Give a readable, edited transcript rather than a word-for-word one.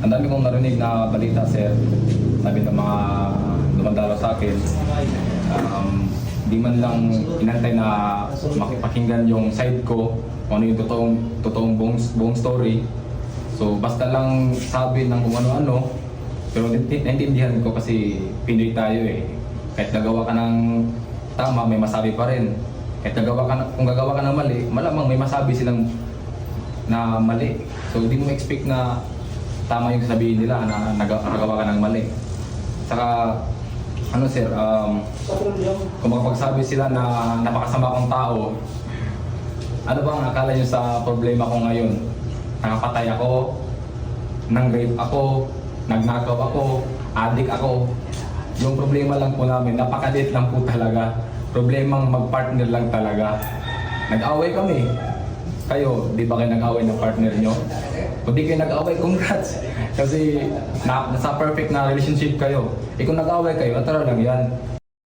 Ang dami kong narinig na balita, sir. Sabi ng mga dumandalo sa akin, di man lang inantay na makipakinggan yung side ko, kung ano yung totoong buong story. So basta lang sabi ng kung ano-ano, pero naintindihan ko kasi Pinoy tayo eh. Kahit nagawa ka ng tama, may masabi pa rin. Kahit kung gagawa ka ng mali, malamang may masabi silang na mali. So hindi mo expect na tama yung sabihin nila na nagawa ka ng mali. Saka ano sir, kung makapagsabi sila na napakasama kong tao, ano bang akala nyo sa problema ko ngayon? Nakapatay ako, nang-rape ako, nagnakaw ako, adik ako. Yung problema lang po namin, napakaliit lang po talaga. Problemang mag-partner lang talaga. Nag-away kami. Kayo, di ba kayo nag-away ng partner nyo? Kung di kayo nag-away, congrats! Kasi nasa perfect na relationship kayo. Kung nag-away kayo, atara lang yan.